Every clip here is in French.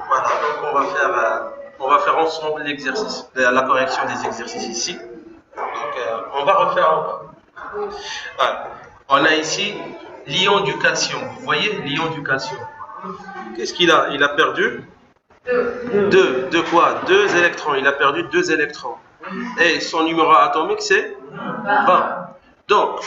Voilà, donc on va faire ensemble l'exercice, la correction des exercices ici. Donc on va refaire en bas. Voilà. On a ici l'ion du calcium. Vous voyez l'ion du calcium. Qu'est-ce qu'il a? Il a perdu deux. De quoi? Deux électrons. Il a perdu 2 électrons. Et son numéro atomique c'est 20. Donc,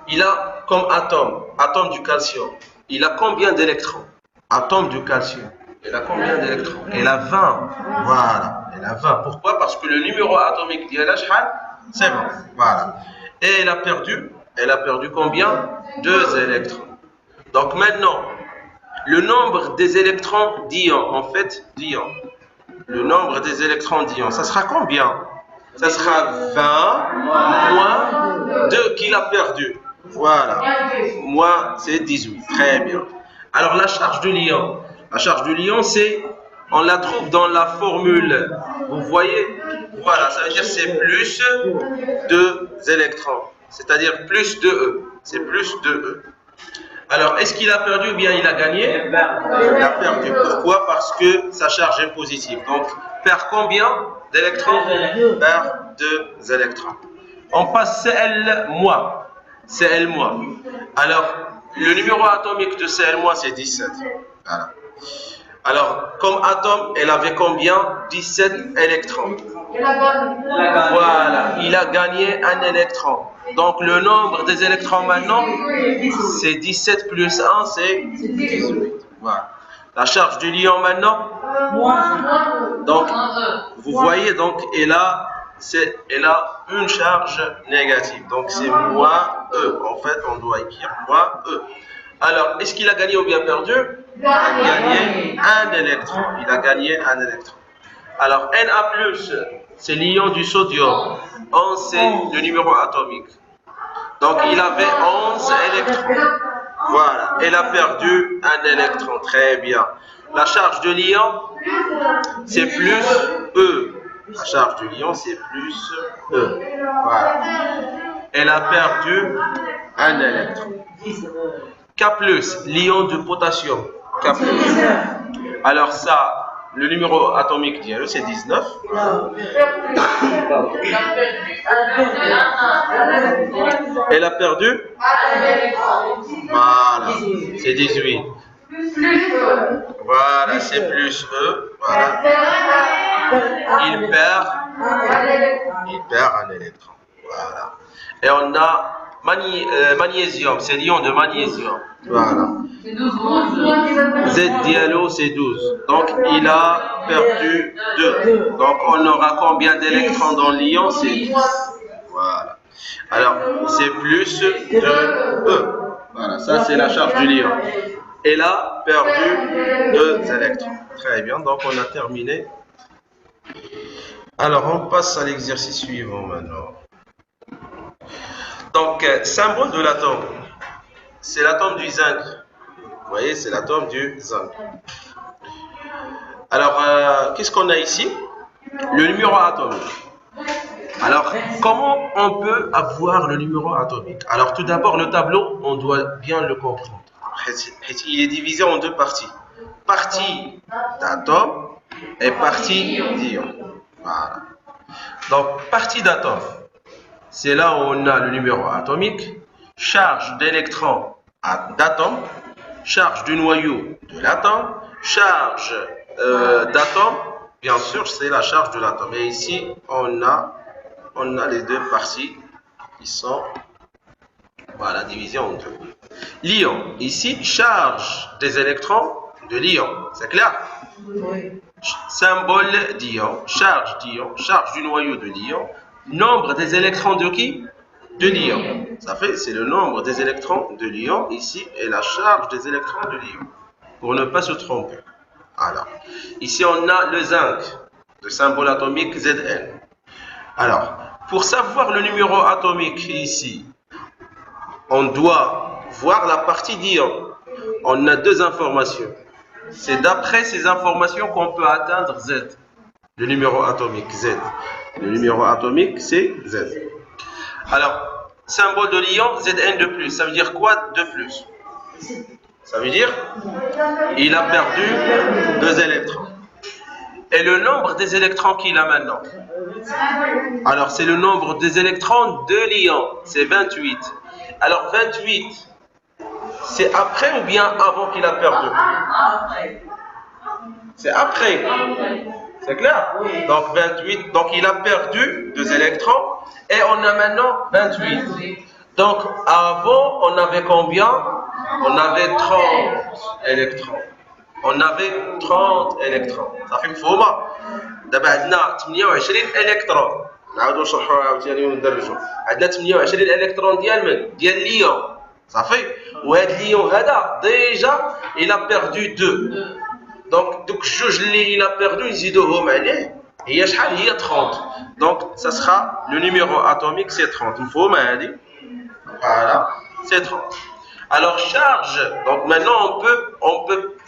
il a comme atome du calcium, il a combien d'électrons? Atome du calcium, il a combien d'électrons? Il a 20. Voilà, il a 20. Pourquoi? Parce que le numéro atomique d'Yala Shahal, c'est 20. Voilà. Et elle a perdu combien? 2 électrons. Donc maintenant, le nombre des électrons d'ion, en fait, d'ion, le nombre des électrons d'ion, ça sera combien? Ça sera 20 moins 2 qu'il a perdu. Voilà. Moins c'est 18. Très bien. Alors la charge de l'ion. La charge de l'ion, on la trouve dans la formule. Vous voyez? Voilà, ça veut dire c'est plus 2 électrons. C'est-à-dire plus de E. C'est plus de E. Alors, est-ce qu'il a perdu ou bien il a gagné? Il a perdu. Pourquoi? Parce que sa charge est positive. Donc, perd combien d'électrons? Perd 2 électrons. On passe Cl-. Cl-. Alors, le numéro atomique de Cl-, c'est 17. Voilà. Alors, comme atome, elle avait combien? 17 électrons. Voilà, il a gagné 1 électron. Donc, le nombre des électrons maintenant, c'est 17 plus 1, c'est 18. Voilà. La charge du l'ion maintenant, donc, vous voyez, donc, elle a une charge négative. Donc, c'est moins E. En fait, on doit écrire moins E. Alors, est-ce qu'il a gagné ou bien perdu? Il a gagné 1 électron. Il a gagné 1 électron. Alors, Na+, c'est l'ion du sodium. 11, c'est le numéro atomique. Donc, il avait 11 électrons. Voilà. Elle a perdu 1 électron. Très bien. La charge de l'ion, c'est plus E. La charge de l'ion, c'est plus E. Voilà. Elle a perdu 1 électron. K+, l'ion de potassium. K+. Alors ça, le numéro atomique d'IE, c'est 19. Elle a perdu? Voilà, c'est 18. Voilà, c'est plus E. Voilà. Il perd 1 électron. Voilà. Et on a magnésium, c'est l'ion de magnésium. Voilà. Z dialo, c'est 12. Donc, il a perdu 2. Donc, on aura combien d'électrons dans l'ion? C'est 10. Voilà. Alors, c'est plus de E. Voilà, ça c'est la charge du l'ion. Elle a perdu 2 électrons. Très bien, donc on a terminé. Alors, on passe à l'exercice suivant maintenant. Donc, symbole de l'atome, c'est l'atome du zinc. Vous voyez, c'est l'atome du zinc. Alors, qu'est-ce qu'on a ici? Le numéro atomique. Alors, comment on peut avoir le numéro atomique? Alors, tout d'abord, le tableau, on doit bien le comprendre. Il est divisé en 2 parties. Partie d'atome et partie d'ion. Voilà. Donc, partie d'atome, c'est là où on a le numéro atomique, charge d'électrons d'atome, charge du noyau de l'atome, charge d'atome, bien sûr, c'est la charge de l'atome. Et ici, on a les 2 parties qui sont divisées en 2. L'ion, ici, charge des électrons de l'ion. C'est clair? Oui. Symbole d'ion, charge du noyau de l'ion. Nombre des électrons de qui? De l'ion. Ça fait, c'est le nombre des électrons de l'ion ici et la charge des électrons de l'ion. Pour ne pas se tromper. Alors, ici on a le zinc, le symbole atomique Zn. Alors, pour savoir le numéro atomique ici, on doit voir la partie d'ion. On a 2 informations. C'est d'après ces informations qu'on peut atteindre Z. Le numéro atomique Z. Le numéro atomique, c'est Z. Alors, symbole de l'ion, Zn de plus. Ça veut dire quoi de plus? Ça veut dire il a perdu 2 électrons. Et le nombre des électrons qu'il a maintenant? Alors, c'est le nombre des électrons de l'ion. C'est 28. Alors, 28, c'est après ou bien avant qu'il a perdu? C'est après. C'est clair? Donc, 28. Donc, il a perdu 2 électrons. Et on a maintenant 28. Donc, avant, on avait combien? On avait 30 électrons. On avait 30 électrons. صافي مفهومه؟ دابا عندنا 28 الكترون. نعاودوا نشرحوها عاوتاني وندرجوا. عندنا 28 الكترون ديال من؟ ديال الليون. صافي؟ وهذا الليون هذا ديجا il a perdu 2. Donc دوك الجوج اللي il a perdu نزيدوهم عليه هي شحال؟ هي 30. Donc ça sera le numéro atomique c'est 30. مفهومه هذه؟ Voilà, c'est 30. Alors charge, donc maintenant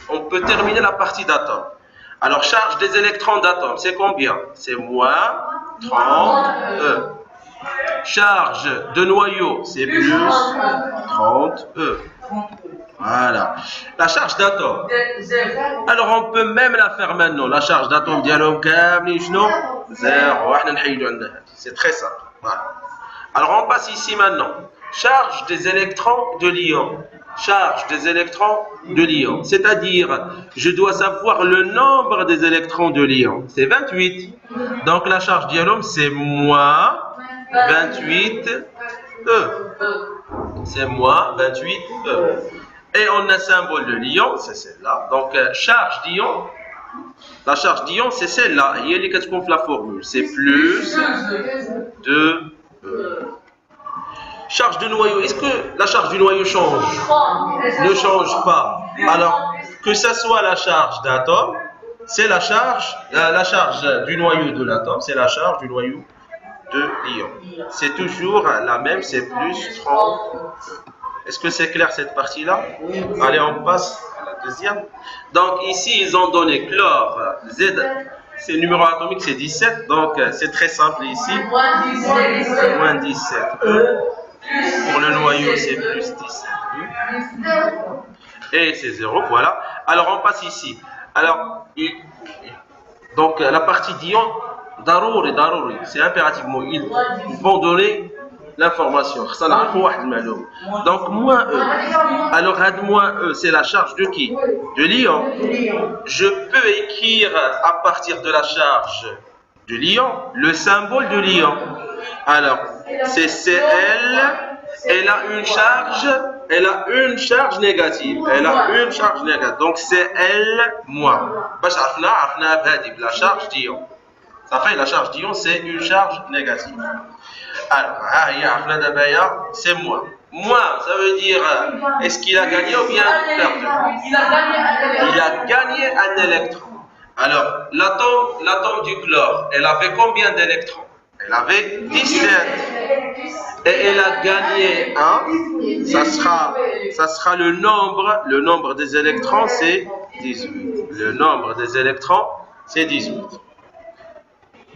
on peut terminer la partie d'atome. Alors charge des électrons d'atome, c'est combien? C'est moins 30 E. Charge de noyau, c'est plus 30 E. Voilà. La charge d'atome. Alors on peut même la faire maintenant. La charge d'atome ديالهم كاملين شنو؟ 0. احنا نحيدوا عندنا هذه. C'est très simple. Voilà. Alors on passe ici maintenant. Charge des électrons de l'ion. Charge des électrons de l'ion. C'est-à-dire, je dois savoir le nombre des électrons de l'ion. C'est 28. Donc la charge d'ion, c'est moins 28 E. C'est moins 28 E. Et on a un symbole de l'ion, c'est celle-là. Donc charge d'ion, la charge d'ion, c'est celle-là. Il y a les quatre la formule. C'est plus 2 E. Charge de noyau, est-ce que la charge du noyau change? Ne change pas. Alors, que ce soit la charge d'atome, c'est la charge du noyau de l'atome, c'est la charge du noyau de l'ion. C'est toujours la même, c'est plus 30. Est-ce que c'est clair cette partie-là? Allez, on passe à la deuxième. Donc ici, ils ont donné chlore, Z. C'est le numéro atomique, c'est 17. Donc c'est très simple ici. Moins 17. Pour le noyau, c'est plus 17. Et c'est 0, voilà. Alors, on passe ici. Alors, donc la partie d'ion, darouri, c'est impérativement, ils vont donner l'information. Donc, moins E. Alors, moins E, c'est la charge de qui? De l'ion. Je peux écrire à partir de la charge de l'ion le symbole de l'ion. Alors, c'est Cl, elle a une charge négative. Elle a une charge négative. Donc, c'est L moins. La charge d'ion. Ça fait la charge d'ion, c'est une charge négative. Alors, c'est moins. Moins, ça veut dire, est-ce qu'il a gagné ou bien perdu? Il a gagné un électron. Alors, l'atome du chlore, elle avait combien d'électrons? Elle avait 17. Et elle a gagné 1. Ça sera le nombre des électrons, c'est 18. Le nombre des électrons, c'est 18.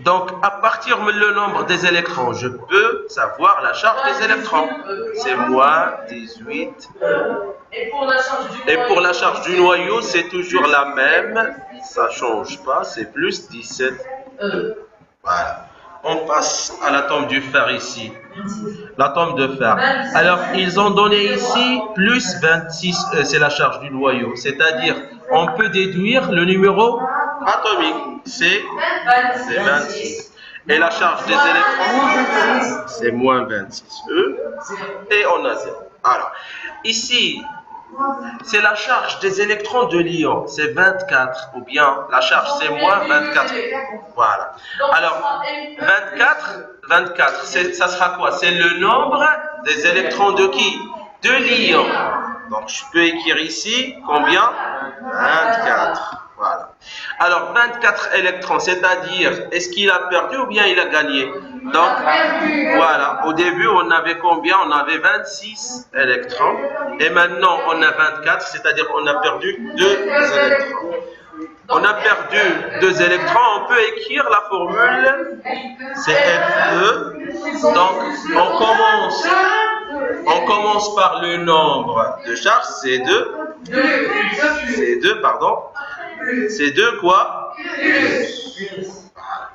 Donc, à partir du nombre des électrons, je peux savoir la charge des électrons. C'est moins 18. Et pour la charge du noyau, c'est toujours la même. Ça ne change pas, c'est plus 17. Voilà. On passe à l'atome du fer ici. L'atome de fer. Alors, ils ont donné ici plus 26, c'est la charge du noyau. C'est-à-dire, on peut déduire le numéro atomique. C'est 26. Et la charge des électrons, c'est moins 26. Et on a 0. Alors, ici, c'est la charge des électrons de l'ion, c'est 24, ou bien la charge c'est moins 24. Voilà. Alors, 24, ça sera quoi? C'est le nombre des électrons de qui? De l'ion. Donc, je peux écrire ici combien? 24. Voilà. Alors, 24 électrons, c'est-à-dire, est-ce qu'il a perdu ou bien il a gagné? Donc, voilà. Au début, on avait combien? On avait 26 électrons. Et maintenant, on a 24, c'est-à-dire on a perdu 2 électrons. On a perdu 2 électrons. On peut écrire la formule, c'est Fe. Donc, on commence On commence par le nombre de charges, c'est 2. C'est 2, pardon. C'est 2 quoi?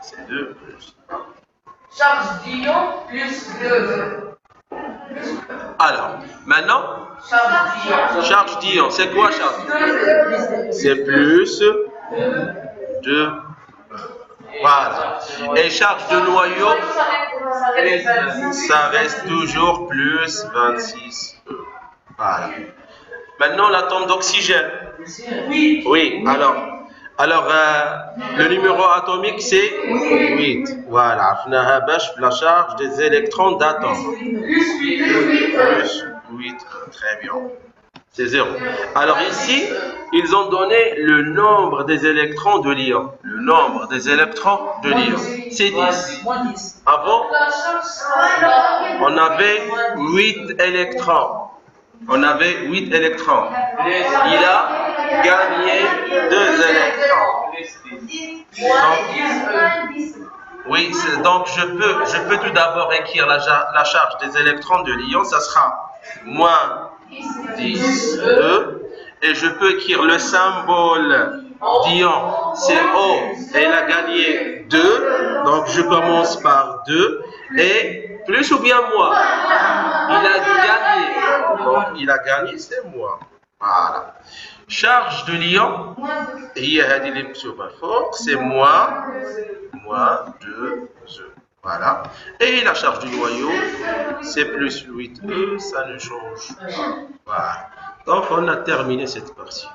C'est 2 plus. Charge d'ion plus 2. Alors, maintenant, charge d'ion, c'est quoi charge d'ion? C'est plus 2. Voilà. Et charge de noyau, ça reste toujours plus 26. Voilà. Maintenant, l'atome d'oxygène. Oui, alors le numéro atomique, c'est 8. Voilà. La charge des électrons d'atomes. Plus 8. Très bien. C'est 0. Alors ici, ils ont donné le nombre des électrons de l'ion. Le nombre des électrons de l'ion, c'est 10. Avant, on avait 8 électrons. On avait 8 électrons. Il a gagné 2 électrons. Oui, donc je peux tout d'abord écrire la charge des électrons de l'ion. Ça sera moins 10, E, et je peux écrire le symbole d'ion, c'est O, et il a gagné 2, donc je commence par 2, et plus ou bien moins, il a gagné, donc il a gagné, c'est moi. Voilà. Charge de l'ion, c'est moins 2, voilà. Et la charge du noyau, c'est plus 8E, ça ne change. Voilà. Donc, on a terminé cette partie.